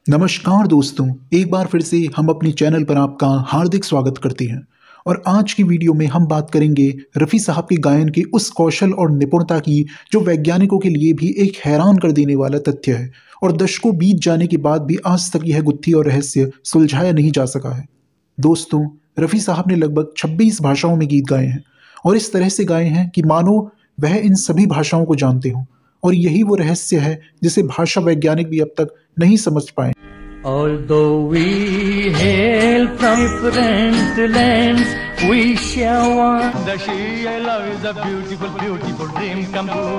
नमस्कार दोस्तों, एक बार फिर से हम अपने चैनल पर आपका हार्दिक स्वागत करते हैं। और आज की वीडियो में हम बात करेंगे रफ़ी साहब के गायन के उस कौशल और निपुणता की जो वैज्ञानिकों के लिए भी एक हैरान कर देने वाला तथ्य है और दशकों बीत जाने के बाद भी आज तक यह गुत्थी और रहस्य सुलझाया नहीं जा सका है। दोस्तों, रफ़ी साहब ने लगभग 26 भाषाओं में गीत गाए हैं और इस तरह से गाए हैं कि मानो वह इन सभी भाषाओं को जानते हों। और यही वो रहस्य है जिसे भाषा वैज्ञानिक भी अब तक नहीं समझ पाए। Although we hail from different lands, we share one. The she I love is a beautiful, beautiful dream come true.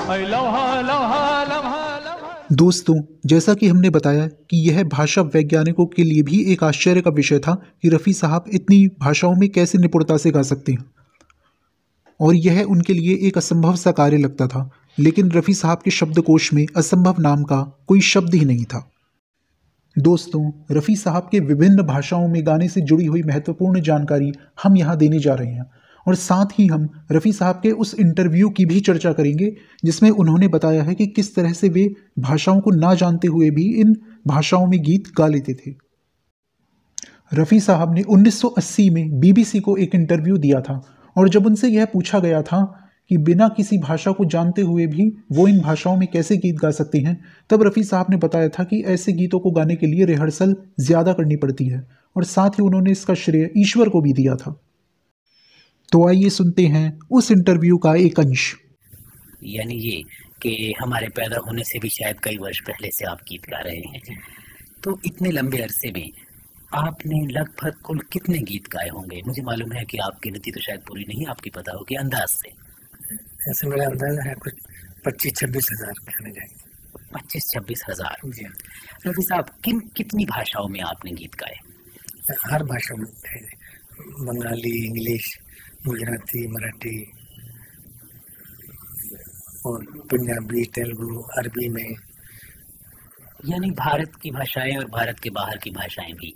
I love her, love her, love her, love her. दोस्तों, जैसा कि हमने बताया कि यह भाषा वैज्ञानिकों के लिए भी एक आश्चर्य का विषय था कि रफ़ी साहब इतनी भाषाओं में कैसे निपुणता से गा सकते हैं और यह उनके लिए एक असंभव सा कार्य लगता था। लेकिन रफ़ी साहब के शब्दकोश में असंभव नाम का कोई शब्द ही नहीं था। दोस्तों, रफ़ी साहब के विभिन्न भाषाओं में गाने से जुड़ी हुई महत्वपूर्ण जानकारी हम यहाँ देने जा रहे हैं और साथ ही हम रफ़ी साहब के उस इंटरव्यू की भी चर्चा करेंगे जिसमें उन्होंने बताया है कि किस तरह से वे भाषाओं को ना जानते हुए भी इन भाषाओं में गीत गा लेते थे। रफ़ी साहब ने 1980 में बीबीसी को एक इंटरव्यू दिया था और जब उनसे यह पूछा गया था कि बिना किसी भाषा को जानते हुए भी वो इन भाषाओं में कैसे गीत गा सकते हैं, तब रफ़ी साहब ने बताया था कि ऐसे गीतों को गाने के लिए रिहर्सल ज़्यादा करनी पड़ती है और साथ ही उन्होंने इसका श्रेय ईश्वर को भी दिया था। तो आइए सुनते हैं उस इंटरव्यू का एक अंश। यानी ये कि हमारे पैदा होने से भी शायद कई वर्ष पहले से आप गीत गा रहे हैं, तो इतने लंबे अरसे में आपने लगभग कुल कितने गीत गाए होंगे? मुझे मालूम है कि आपकी गिनती तो शायद पूरी नहीं आपकी पता होगी, अंदाज से। ऐसे मेरा अंदाजा है कुछ 25-26 हज़ार कहने जाएंगे। 25-26 हज़ार। जी रफ़ी साहब, कितनी भाषाओं में आपने गीत गाए? हर भाषा में, बंगाली, इंग्लिश, गुजराती, मराठी और पंजाबी, तेलुगु, अरबी में। यानी भारत की भाषाएं और भारत के बाहर की भाषाएं भी।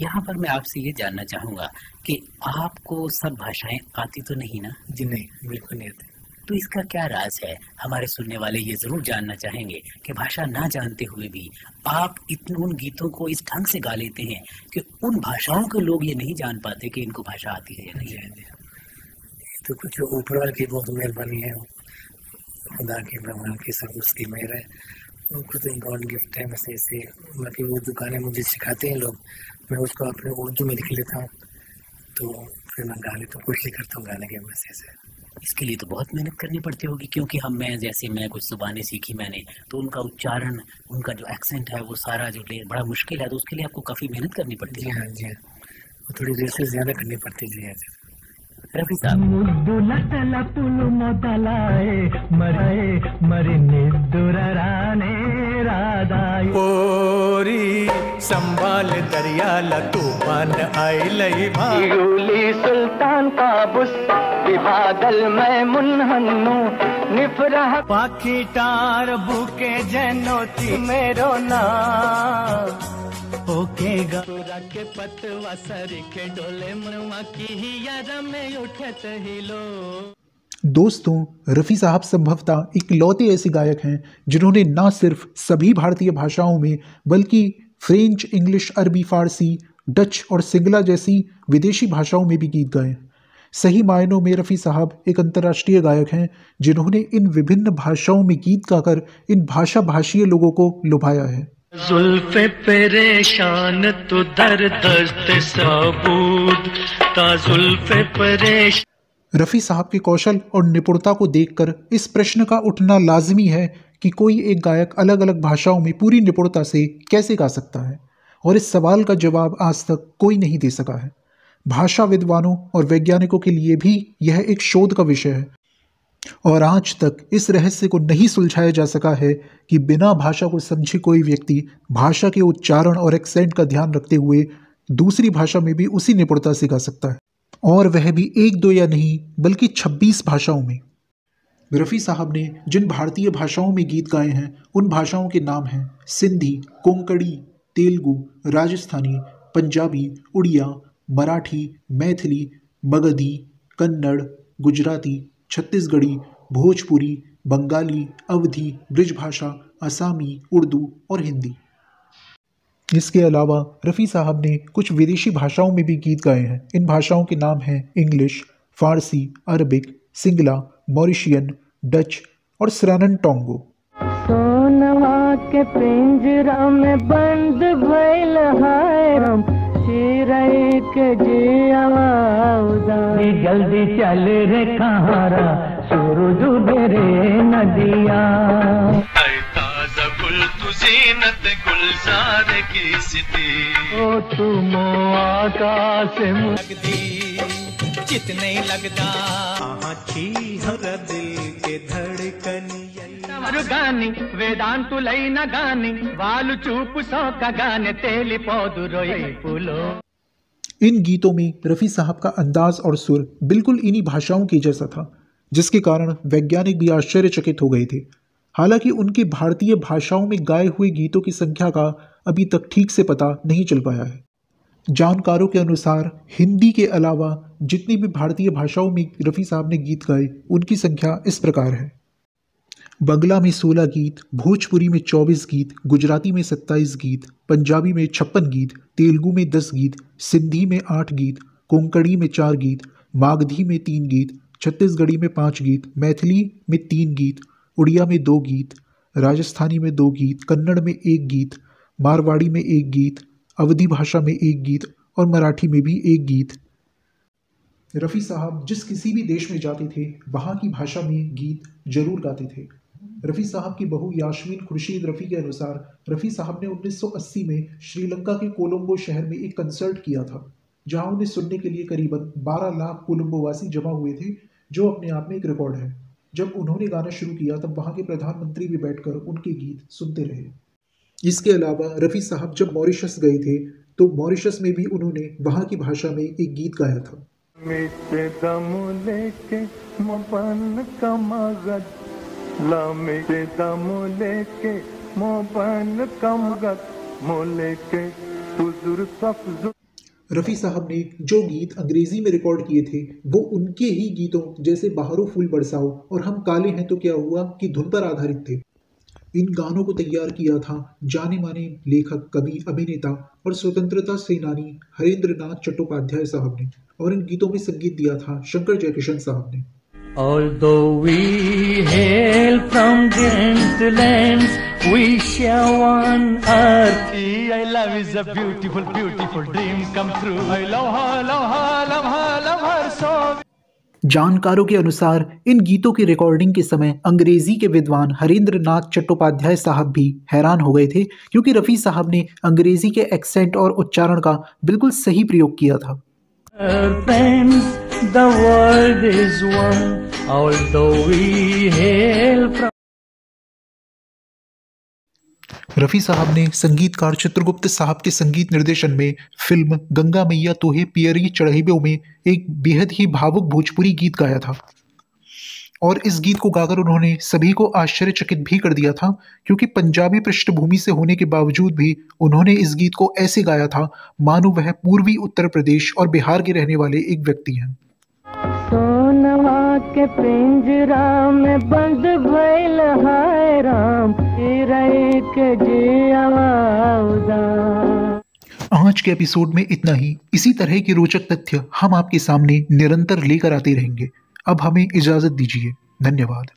यहाँ पर मैं आपसे ये जानना चाहूँगा कि आपको सब भाषाएं आती तो नहीं ना? जी नहीं, बिल्कुल नहीं आती। तो इसका क्या राज है? हमारे सुनने वाले ये ज़रूर जानना चाहेंगे कि भाषा ना जानते हुए भी आप इतने उन गीतों को इस ढंग से गा लेते हैं कि उन भाषाओं के लोग ये नहीं जान पाते कि इनको भाषा आती है या नहीं है। तो कुछ ऊपर वाले की बहुत मेहरबानी है, खुदा की, भगवान की, सब उसकी मेहर है। कुछ गॉड गिफ्ट है। वैसे ऐसे बाकी उर्दू गाने मुझे सिखाते हैं लोग, मैं उसको अपने उर्दू में लिख लेता हूँ, तो फिर मैं गा लेता हूँ, कोशिश करता हूँ गाने के वैसे से। इसके लिए तो बहुत मेहनत करनी पड़ती होगी, क्योंकि मैं कुछ ज़ुबानें सीखी मैंने, तो उनका उच्चारण, उनका जो एक्सेंट है वो सारा जो बड़ा मुश्किल है, तो उसके लिए आपको काफ़ी मेहनत करनी पड़ती है। जी हाँ, जी हाँ, वो थोड़ी देर से ज़्यादा करनी पड़ती है। जी हाँ। रफ़ी साहब, संभाल दरियाला तूफान आइलई भाई सुल्तान काबूस विवादल मैं मुनहन्नु निफरह पाखी टार बुके जनोती मेरो ना ओके गरा के पतवा सर के डोले मरवा की ही यार में उठत ही लो। दोस्तों, रफ़ी साहब संभवतः इकलौते ऐसे गायक हैं जिन्होंने न सिर्फ सभी भारतीय भाषाओं में बल्कि फ्रेंच, इंग्लिश, अरबी, फारसी, डच और सिंगला जैसी विदेशी भाषाओं में भी गीत गाए। सही मायनों में रफ़ी साहब एक अंतर्राष्ट्रीय गायक हैं जिन्होंने इन विभिन्न भाषाओं में गीत गाकर इन भाषाभाषीय लोगों को लुभाया है। जुल्फे परेशान तो दर दस्त सबूत ता जुल्फे परेशान। रफ़ी साहब के कौशल और निपुणता को देखकर इस प्रश्न का उठना लाजमी है कि कोई एक गायक अलग अलग भाषाओं में पूरी निपुणता से कैसे गा सकता है, और इस सवाल का जवाब आज तक कोई नहीं दे सका है। भाषा विद्वानों और वैज्ञानिकों के लिए भी यह एक शोध का विषय है और आज तक इस रहस्य को नहीं सुलझाया जा सका है कि बिना भाषा को समझे कोई व्यक्ति भाषा के उच्चारण और एक्सेंट का ध्यान रखते हुए दूसरी भाषा में भी उसी निपुणता से गा सकता है, और वह भी एक दो या नहीं बल्कि 26 भाषाओं में। रफ़ी साहब ने जिन भारतीय भाषाओं में गीत गाए हैं उन भाषाओं के नाम हैं सिंधी, कोंकणी, तेलुगु, राजस्थानी, पंजाबी, उड़िया, मराठी, मैथिली, मगधी, कन्नड़, गुजराती, छत्तीसगढ़ी, भोजपुरी, बंगाली, अवधी, ब्रिजभाषा, असामी, उर्दू और हिंदी। इसके अलावा रफ़ी साहब ने कुछ विदेशी भाषाओं में भी गीत गाए हैं। इन भाषाओं के नाम हैं इंग्लिश, फ़ारसी, अरबिक, सिंगला, मॉरिशियन, डच और सरानन टोंगो। सोनवा के पिंजरा में बंद भइल है हम चिरई के जियावा जल्दी चल रे कहारा सूरज बेरे नदिया जीनत गुलजार की सिटी ओ तुम आकाश में लगदी जितने लगदा आँखी हर दिल के धड़कन गानी वेदांतु लई न गानी वालु चूप सौ का गाने तेली पौधु रोई फूलो। इन गीतों में रफ़ी साहब का अंदाज और सुर बिल्कुल इन्हीं भाषाओं के जैसा था, जिसके कारण वैज्ञानिक भी आश्चर्यचकित हो गए थे। हालांकि उनके भारतीय भाषाओं में गाए हुए गीतों की संख्या का अभी तक ठीक से पता नहीं चल पाया है। जानकारों के अनुसार हिंदी के अलावा जितनी भी भारतीय भाषाओं में रफ़ी साहब ने गीत गाए उनकी संख्या इस प्रकार है: बंगला में 16 गीत, भोजपुरी में 24 गीत, गुजराती में 27 गीत, पंजाबी में 56 गीत, तेलुगु में 10 गीत, सिंधी में 8 गीत, कोंकणी में 4 गीत, मागधी में 3 गीत, छत्तीसगढ़ी में 5 गीत, मैथिली में 3 गीत, उड़िया में 2 गीत, राजस्थानी में 2 गीत, कन्नड़ में 1 गीत, मारवाड़ी में 1 गीत, अवधी भाषा में 1 गीत और मराठी में भी 1 गीत। रफ़ी साहब जिस किसी भी देश में जाते थे वहाँ की भाषा में गीत जरूर गाते थे। रफ़ी साहब की बहू यास्मीन खुर्शीद रफ़ी के अनुसार रफ़ी साहब ने 1980 में श्रीलंका के कोलंबो शहर में एक कंसर्ट किया था, जहाँ उन्हें सुनने के लिए करीबन 12 लाख कोलंबोवासी जमा हुए थे, जो अपने आप में एक रिकॉर्ड है। जब उन्होंने गाना शुरू किया तब वहाँ के प्रधानमंत्री भी बैठकर उनके गीत सुनते रहे। इसके अलावा रफ़ी साहब जब मॉरिशस गए थे तो मॉरिशस में भी उन्होंने वहाँ की भाषा में एक गीत गाया था। रफ़ी साहब ने जो गीत अंग्रेजी में रिकॉर्ड किए थे वो उनके ही गीतों जैसे बाहरों फूल बरसाओ और हम काले हैं तो क्या हुआ की धुन पर आधारित थे। इन गानों को तैयार किया था जाने माने लेखक, कवि, अभिनेता और स्वतंत्रता सेनानी हरेंद्र नाथ चट्टोपाध्याय साहब ने, और इन गीतों में संगीत दिया था शंकर जयकिशन साहब ने। Although we hail from distant lands, we share one earth. I love is a beautiful, beautiful dream come true. I love her, love her, love her, love her so. जानकारों के अनुसार इन गीतों की रिकॉर्डिंग के समय अंग्रेजी के विद्वान हरेंद्र नाथ चट्टोपाध्याय साहब भी हैरान हो गए थे, क्योंकि रफ़ी साहब ने अंग्रेजी के एक्सेंट और उच्चारण का बिल्कुल सही प्रयोग किया था। The world is one, although we hail from. Rafi साहब ने संगीतकार चित्रगुप्त साहब के संगीत निर्देशन में फिल्म गंगा मैया तोहे पियरी चढ़ाइबो में एक बेहद ही भावुक भोजपुरी गीत गाया था, और इस गीत को गाकर उन्होंने सभी को आश्चर्यचकित भी कर दिया था, क्योंकि पंजाबी पृष्ठभूमि से होने के बावजूद भी उन्होंने इस गीत को ऐसे गाया था मानो वह पूर्वी उत्तर प्रदेश और बिहार के रहने वाले एक व्यक्ति हैं। सोनवा के पिंजरा में बंद भइल है राम चिरई के जियावा। आज के एपिसोड में इतना ही। इसी तरह के रोचक तथ्य हम आपके सामने निरंतर लेकर आते रहेंगे। अब हमें इजाजत दीजिए। धन्यवाद।